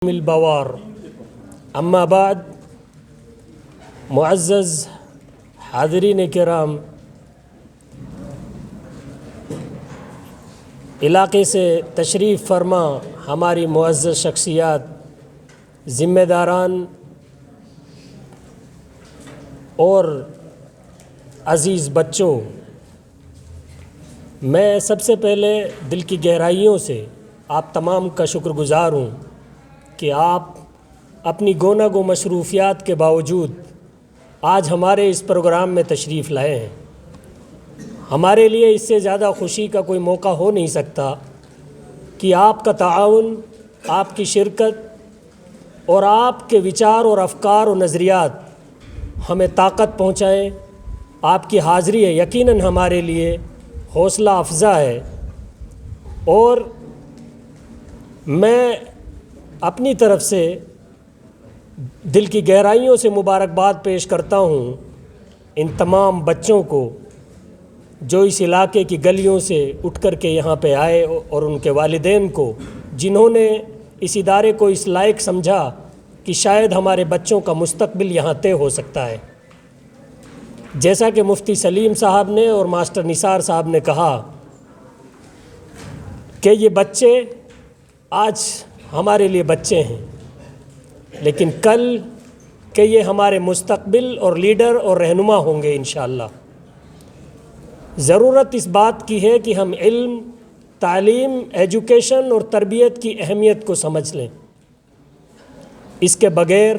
البوار اما بعد معزز حاضرین کرام، علاقے سے تشریف فرما ہماری معزز شخصیات، ذمہ داران اور عزیز بچوں، میں سب سے پہلے دل کی گہرائیوں سے آپ تمام کا شکر گزار ہوں کہ آپ اپنی گونا گو مصروفیات کے باوجود آج ہمارے اس پروگرام میں تشریف لائے ہیں۔ ہمارے لیے اس سے زیادہ خوشی کا کوئی موقع ہو نہیں سکتا کہ آپ کا تعاون، آپ کی شرکت اور آپ کے وچار اور افکار و نظریات ہمیں طاقت پہنچائیں۔ آپ کی حاضری ہے یقیناً ہمارے لیے حوصلہ افزا ہے، اور میں اپنی طرف سے دل کی گہرائیوں سے مبارکباد پیش کرتا ہوں ان تمام بچوں کو جو اس علاقے کی گلیوں سے اٹھ کر کے یہاں پہ آئے، اور ان کے والدین کو جنہوں نے اس ادارے کو اس لائق سمجھا کہ شاید ہمارے بچوں کا مستقبل یہاں طے ہو سکتا ہے۔ جیسا کہ مفتی سلیم صاحب نے اور ماسٹر نثار صاحب نے کہا کہ یہ بچے آج ہمارے لیے بچے ہیں، لیکن کل کہ یہ ہمارے مستقبل اور لیڈر اور رہنما ہوں گے انشاءاللہ۔ ضرورت اس بات کی ہے کہ ہم علم، تعلیم، ایجوکیشن اور تربیت کی اہمیت کو سمجھ لیں۔ اس کے بغیر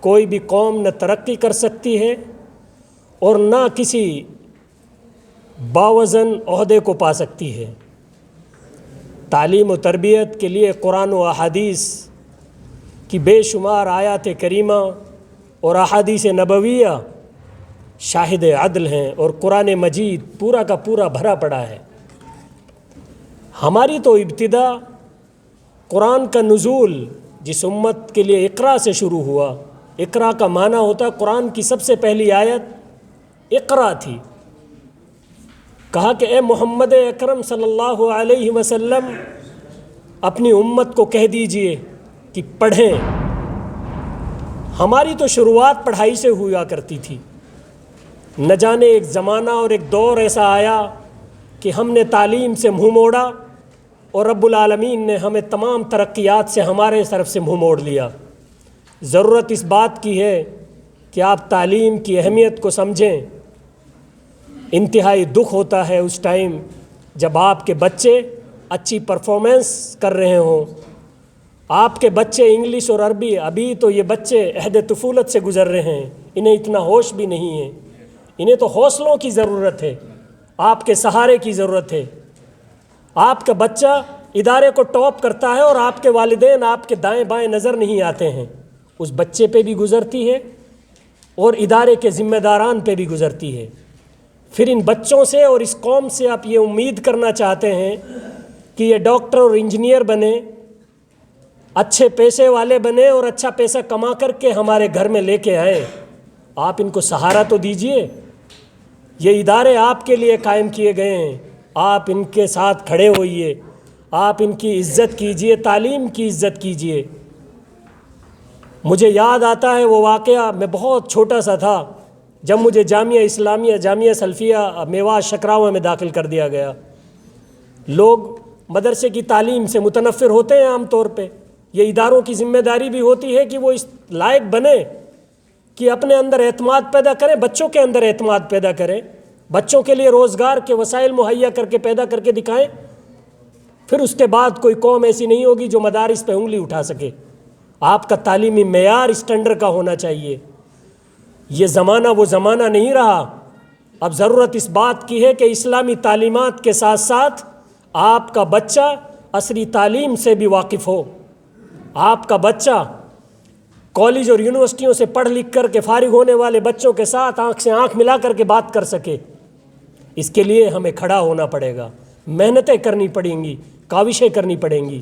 کوئی بھی قوم نہ ترقی کر سکتی ہے اور نہ کسی باوزن عہدے کو پا سکتی ہے۔ تعلیم و تربیت کے لیے قرآن و احادیث کی بے شمار آیات کریمہ اور احادیث نبویہ شاہد عدل ہیں، اور قرآن مجید پورا کا پورا بھرا پڑا ہے۔ ہماری تو ابتدا قرآن کا نزول جس امت کے لیے اقرا سے شروع ہوا۔ اقرا کا معنی ہوتا ہے قرآن کی سب سے پہلی آیت اقرا تھی۔ کہا کہ اے محمد اکرم صلی اللہ علیہ وسلم اپنی امت کو کہہ دیجئے کہ پڑھیں۔ ہماری تو شروعات پڑھائی سے ہوا کرتی تھی، نہ جانے ایک زمانہ اور ایک دور ایسا آیا کہ ہم نے تعلیم سے منہ موڑا اور رب العالمین نے ہمیں تمام ترقیات سے ہمارے طرف سے منہ موڑ لیا۔ ضرورت اس بات کی ہے کہ آپ تعلیم کی اہمیت کو سمجھیں۔ انتہائی دکھ ہوتا ہے اس ٹائم جب آپ کے بچے اچھی پرفارمنس کر رہے ہوں، آپ کے بچے انگلش اور عربی، ابھی تو یہ بچے عہد طفولت سے گزر رہے ہیں، انہیں اتنا ہوش بھی نہیں ہے۔ انہیں تو حوصلوں کی ضرورت ہے، آپ کے سہارے کی ضرورت ہے۔ آپ کا بچہ ادارے کو ٹاپ کرتا ہے اور آپ کے والدین آپ کے دائیں بائیں نظر نہیں آتے ہیں، اس بچے پہ بھی گزرتی ہے اور ادارے کے ذمہ داران پہ بھی گزرتی ہے۔ پھر ان بچوں سے اور اس قوم سے آپ یہ امید کرنا چاہتے ہیں کہ یہ ڈاکٹر اور انجینئر بنے، اچھے پیسے والے بنے اور اچھا پیسہ کما کر کے ہمارے گھر میں لے کے آئیں۔ آپ ان کو سہارا تو دیجئے۔ یہ ادارے آپ کے لیے قائم کیے گئے ہیں، آپ ان کے ساتھ کھڑے ہوئیے، آپ ان کی عزت کیجئے، تعلیم کی عزت کیجئے۔ مجھے یاد آتا ہے وہ واقعہ، میں بہت چھوٹا سا تھا جب مجھے جامعہ اسلامیہ، جامعہ سلفیہ میوات شکراوہ میں داخل کر دیا گیا۔ لوگ مدرسے کی تعلیم سے متنفر ہوتے ہیں عام طور پہ۔ یہ اداروں کی ذمہ داری بھی ہوتی ہے کہ وہ اس لائق بنے کہ اپنے اندر اعتماد پیدا کریں، بچوں کے اندر اعتماد پیدا کریں، بچوں کے لیے روزگار کے وسائل مہیا کر کے پیدا کر کے دکھائیں۔ پھر اس کے بعد کوئی قوم ایسی نہیں ہوگی جو مدارس پہ انگلی اٹھا سکے۔ آپ کا تعلیمی معیار اسٹینڈرڈ کا ہونا چاہیے۔ یہ زمانہ وہ زمانہ نہیں رہا۔ اب ضرورت اس بات کی ہے کہ اسلامی تعلیمات کے ساتھ ساتھ آپ کا بچہ عصری تعلیم سے بھی واقف ہو۔ آپ کا بچہ کالج اور یونیورسٹیوں سے پڑھ لکھ کر کے فارغ ہونے والے بچوں کے ساتھ آنکھ سے آنکھ ملا کر کے بات کر سکے۔ اس کے لیے ہمیں کھڑا ہونا پڑے گا، محنتیں کرنی پڑیں گی، کاوشیں کرنی پڑیں گی۔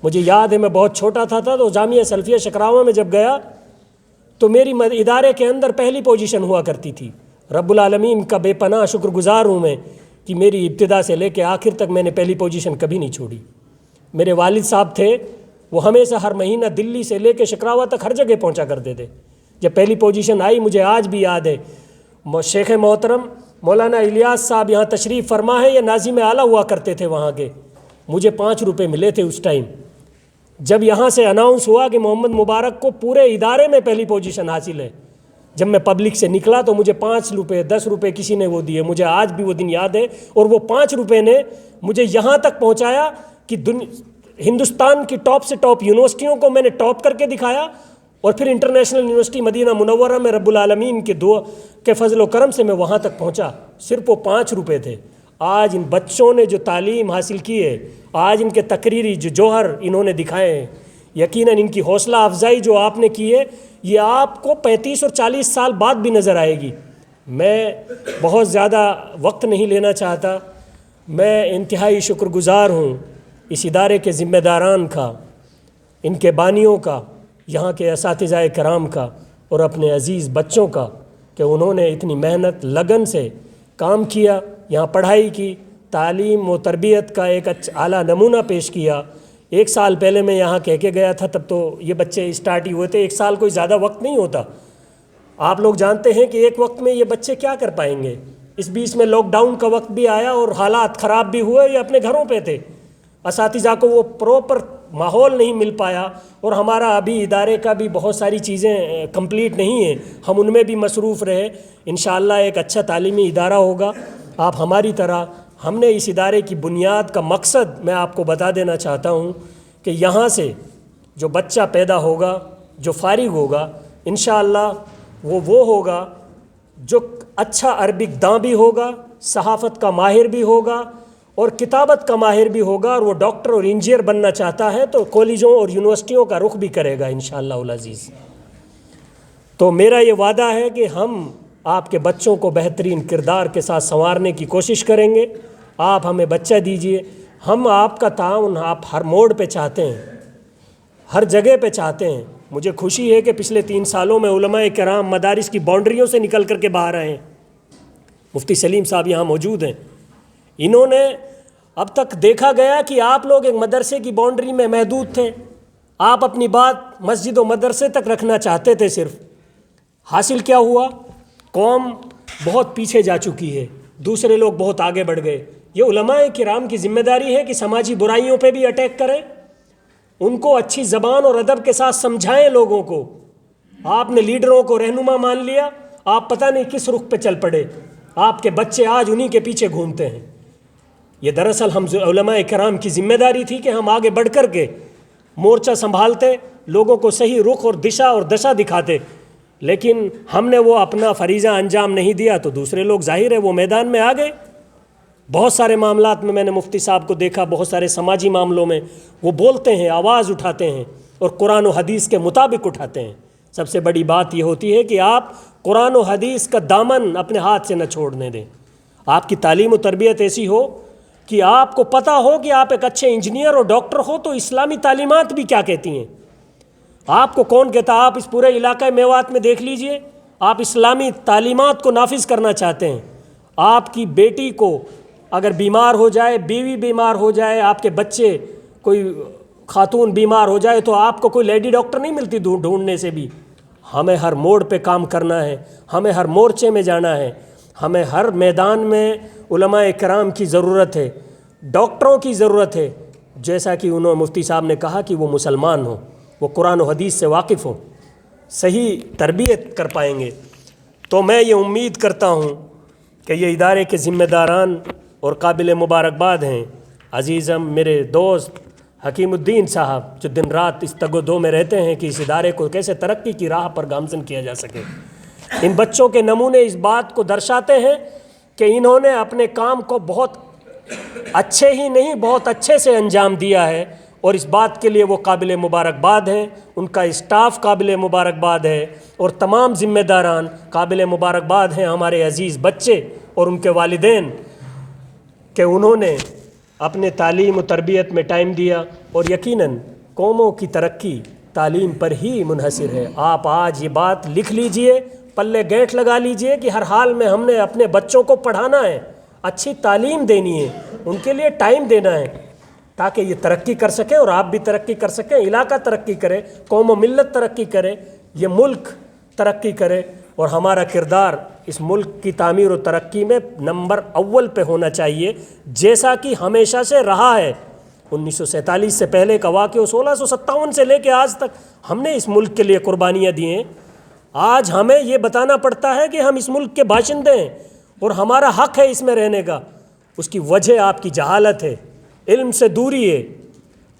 مجھے یاد ہے میں بہت چھوٹا تھا تو جامعہ سلفیہ شکراوہ میں جب گیا تو میری ادارے کے اندر پہلی پوزیشن ہوا کرتی تھی۔ رب العالمین کا بے پناہ شکر گزار ہوں میں کہ میری ابتدا سے لے کے آخر تک میں نے پہلی پوزیشن کبھی نہیں چھوڑی۔ میرے والد صاحب تھے، وہ ہمیشہ ہر مہینہ دلی سے لے کے شکراوا تک ہر جگہ پہنچا کرتے تھے. جب پہلی پوزیشن آئی مجھے آج بھی یاد ہے، شیخ محترم مولانا الیاس صاحب یہاں تشریف فرما ہے، یہ ناظم اعلیٰ ہوا کرتے تھے وہاں کے. مجھے 5 روپے ملے تھے اس ٹائم. جب یہاں سے اناؤنس ہوا کہ محمد مبارک کو پورے ادارے میں پہلی پوزیشن حاصل ہے، جب میں پبلک سے نکلا تو مجھے 5 روپے 10 روپے کسی نے وہ دیے. مجھے آج بھی وہ دن یاد ہے. اور وہ 5 روپے نے مجھے یہاں تک پہنچایا کہ ہندوستان کی ٹاپ سے ٹاپ یونیورسٹیوں کو میں نے ٹاپ کر کے دکھایا. اور پھر انٹرنیشنل یونیورسٹی مدینہ منورہ میں رب العالمین کے دعا کے فضل و کرم سے میں وہاں تک پہنچا. صرف وہ 5 روپے تھے. آج ان بچوں نے جو تعلیم حاصل کی ہے، آج ان کے تقریری جو جوہر انہوں نے دکھائے ہیں، یقیناً ان کی حوصلہ افزائی جو آپ نے کی ہے یہ آپ کو 35 اور 40 سال بعد بھی نظر آئے گی. میں بہت زیادہ وقت نہیں لینا چاہتا. میں انتہائی شکر گزار ہوں اس ادارے کے ذمہ داران کا، ان کے بانیوں کا، یہاں کے اساتذہ کرام کا، اور اپنے عزیز بچوں کا کہ انہوں نے اتنی محنت لگن سے کام کیا، یہاں پڑھائی کی، تعلیم و تربیت کا ایک اعلیٰ نمونہ پیش کیا. 1 سال پہلے میں یہاں کہہ کے گیا تھا، تب تو یہ بچے اسٹارٹ ہی ہوئے تھے. 1 سال کوئی زیادہ وقت نہیں ہوتا. آپ لوگ جانتے ہیں کہ ایک وقت میں یہ بچے کیا کر پائیں گے. اس بیچ میں لاک ڈاؤن کا وقت بھی آیا اور حالات خراب بھی ہوئے. یہ اپنے گھروں پہ تھے، اساتذہ کو وہ پراپر ماحول نہیں مل پایا. اور ہمارا ابھی ادارے کا بھی بہت ساری چیزیں کمپلیٹ نہیں ہیں، ہم ان میں بھی مصروف رہے. انشاءاللہ ایک اچھا تعلیمی ادارہ ہوگا. آپ ہماری طرح، ہم نے اس ادارے کی بنیاد کا مقصد میں آپ کو بتا دینا چاہتا ہوں کہ یہاں سے جو بچہ پیدا ہوگا، جو فارغ ہوگا، انشاءاللہ وہ ہوگا جو اچھا عربک داں بھی ہوگا، صحافت کا ماہر بھی ہوگا اور کتابت کا ماہر بھی ہوگا. اور وہ ڈاکٹر اور انجینئر بننا چاہتا ہے تو کالجوں اور یونیورسٹیوں کا رخ بھی کرے گا انشاءاللہ العزیز. تو میرا یہ وعدہ ہے کہ ہم آپ کے بچوں کو بہترین کردار کے ساتھ سنوارنے کی کوشش کریں گے. آپ ہمیں بچہ دیجئے. ہم آپ کا تعاون آپ ہر موڑ پہ چاہتے ہیں، ہر جگہ پہ چاہتے ہیں. مجھے خوشی ہے کہ پچھلے 3 سالوں میں علماء کرام مدارس کی باؤنڈریوں سے نکل کر کے باہر آئے ہیں. مفتی سلیم صاحب یہاں موجود ہیں. انہوں نے اب تک دیکھا گیا کہ آپ لوگ ایک مدرسے کی باؤنڈری میں محدود تھے. آپ اپنی بات مسجد و مدرسے تک رکھنا چاہتے تھے صرف. حاصل کیا ہوا؟ قوم بہت پیچھے جا چکی ہے، دوسرے لوگ بہت آگے بڑھ گئے. یہ علماء کرام کی ذمہ داری ہے کہ سماجی برائیوں پہ بھی اٹیک کریں، ان کو اچھی زبان اور ادب کے ساتھ سمجھائیں لوگوں کو. آپ نے لیڈروں کو رہنما مان لیا، آپ پتہ نہیں کس رخ پہ چل پڑے. آپ کے بچے آج انہی کے پیچھے گھومتے ہیں. یہ دراصل ہم علماء کرام کی ذمہ داری تھی کہ ہم آگے بڑھ کر کے مورچہ سنبھالتے، لوگوں کو صحیح رخ اور دشا اور دشا دکھاتے. لیکن ہم نے وہ اپنا فریضہ انجام نہیں دیا تو دوسرے لوگ ظاہر ہے وہ میدان میں آ گئے. بہت سارے معاملات میں نے مفتی صاحب کو دیکھا، بہت سارے سماجی معاملوں میں وہ بولتے ہیں، آواز اٹھاتے ہیں اور قرآن و حدیث کے مطابق اٹھاتے ہیں. سب سے بڑی بات یہ ہوتی ہے کہ آپ قرآن و حدیث کا دامن اپنے ہاتھ سے نہ چھوڑنے دیں. آپ کی تعلیم و تربیت ایسی ہو کہ آپ کو پتہ ہو کہ آپ ایک اچھے انجینئر اور ڈاکٹر ہو تو اسلامی تعلیمات بھی کیا کہتی ہیں. آپ کو کون کہتا؟ آپ اس پورے علاقہ میوات میں دیکھ لیجئے، آپ اسلامی تعلیمات کو نافذ کرنا چاہتے ہیں. آپ کی بیٹی کو اگر بیمار ہو جائے، بیوی بیمار ہو جائے، آپ کے بچے کوئی خاتون بیمار ہو جائے تو آپ کو کوئی لیڈی ڈاکٹر نہیں ملتی ڈھونڈنے سے بھی. ہمیں ہر موڑ پہ کام کرنا ہے، ہمیں ہر مورچے میں جانا ہے، ہمیں ہر میدان میں علماء کرام کی ضرورت ہے، ڈاکٹروں کی ضرورت ہے. جیسا کہ انہوں مفتی صاحب نے کہا کہ وہ مسلمان ہوں، وہ قرآن و حدیث سے واقف ہوں، صحیح تربیت کر پائیں گے. تو میں یہ امید کرتا ہوں کہ یہ ادارے کے ذمہ داران اور قابل مبارکباد ہیں عزیزم میرے دوست حکیم الدین صاحب، جو دن رات اس تگ و دو میں رہتے ہیں کہ اس ادارے کو کیسے ترقی کی راہ پر گامزن کیا جا سکے. ان بچوں کے نمونے اس بات کو درشاتے ہیں کہ انہوں نے اپنے کام کو بہت اچھے ہی نہیں بہت اچھے سے انجام دیا ہے، اور اس بات کے لیے وہ قابل مبارکباد ہیں. ان کا اسٹاف قابل مبارکباد ہے اور تمام ذمہ داران قابل مبارکباد ہیں. ہمارے عزیز بچے اور ان کے والدین کہ انہوں نے اپنے تعلیم و تربیت میں ٹائم دیا، اور یقیناً قوموں کی ترقی تعلیم پر ہی منحصر ہے. آپ آج یہ بات لکھ لیجئے، پلے گینٹ لگا لیجئے کہ ہر حال میں ہم نے اپنے بچوں کو پڑھانا ہے، اچھی تعلیم دینی ہے، ان کے لیے ٹائم دینا ہے. تاکہ یہ ترقی کر سکیں اور آپ بھی ترقی کر سکیں، علاقہ ترقی کرے، قوم و ملت ترقی کرے، یہ ملک ترقی کرے، اور ہمارا کردار اس ملک کی تعمیر و ترقی میں نمبر اول پہ ہونا چاہیے، جیسا کہ ہمیشہ سے رہا ہے۔ 1947 سے پہلے کا واقعہ، 1657 سے لے کے آج تک ہم نے اس ملک کے لیے قربانیاں دی ہیں۔ آج ہمیں یہ بتانا پڑتا ہے کہ ہم اس ملک کے باشندے ہیں اور ہمارا حق ہے اس میں رہنے کا۔ اس کی وجہ آپ کی جہالت ہے، علم سے دوری ہے۔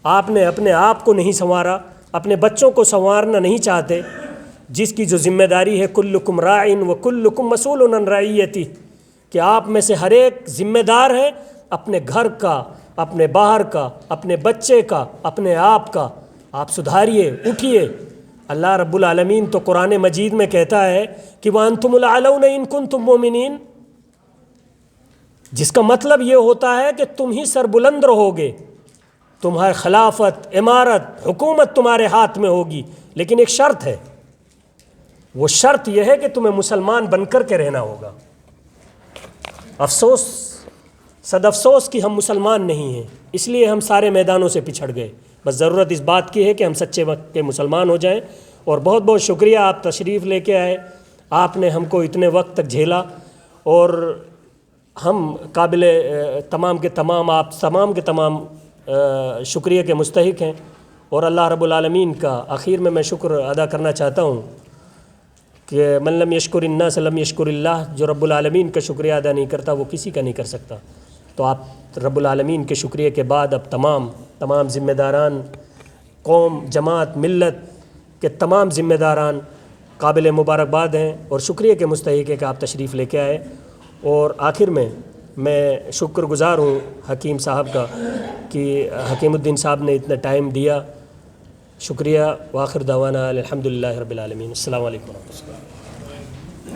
آپ نے اپنے آپ کو نہیں سنوارا، اپنے بچوں کو سنوارنا نہیں چاہتے، جس کی جو ذمہ داری ہے کلکم راعٍ وکلکم مسئول عن رعیتہ، کہ آپ میں سے ہر ایک ذمہ دار ہے اپنے گھر کا، اپنے باہر کا، اپنے بچے کا، اپنے آپ کا۔ آپ سدھاریے، اٹھیے۔ اللہ رب العالمین تو قرآن مجید میں کہتا ہے کہ وَأَنْتُمُ الْأَعْلَوْنَ إِن كُنتُم مُؤْمِنِينَ، جس کا مطلب یہ ہوتا ہے کہ تم ہی سربلند رہو گے، تمہاری خلافت، امارت، حکومت تمہارے ہاتھ میں ہوگی، لیکن ایک شرط ہے۔ وہ شرط یہ ہے کہ تمہیں مسلمان بن کر کے رہنا ہوگا۔ افسوس، صد افسوس کہ ہم مسلمان نہیں ہیں، اس لیے ہم سارے میدانوں سے پچھڑ گئے۔ بس ضرورت اس بات کی ہے کہ ہم سچے وقت کے مسلمان ہو جائیں۔ اور بہت بہت شکریہ، آپ تشریف لے کے آئے، آپ نے ہم کو اتنے وقت تک جھیلا، اور ہم قابل تمام کے تمام، آپ تمام کے تمام شکریہ کے مستحق ہیں۔ اور اللہ رب العالمین کا آخر میں شکر ادا کرنا چاہتا ہوں کہ من لم یشکر الناس لم یشکر اللہ، جو رب العالمین کا شکریہ ادا نہیں کرتا وہ کسی کا نہیں کر سکتا۔ تو آپ رب العالمین کے شکریہ کے بعد اب تمام ذمہ داران، قوم، جماعت، ملت کے تمام ذمہ داران قابل مبارکباد ہیں اور شکریہ کے مستحق ہے کہ آپ تشریف لے کے آئے۔ اور آخر میں شکر گزار ہوں حکیم صاحب کا کہ حکیم الدین صاحب نے اتنا ٹائم دیا۔ شکریہ، وآخر دعوانا الحمدللہ رب العالمین۔ السلام علیکم ورحمۃ اللہ۔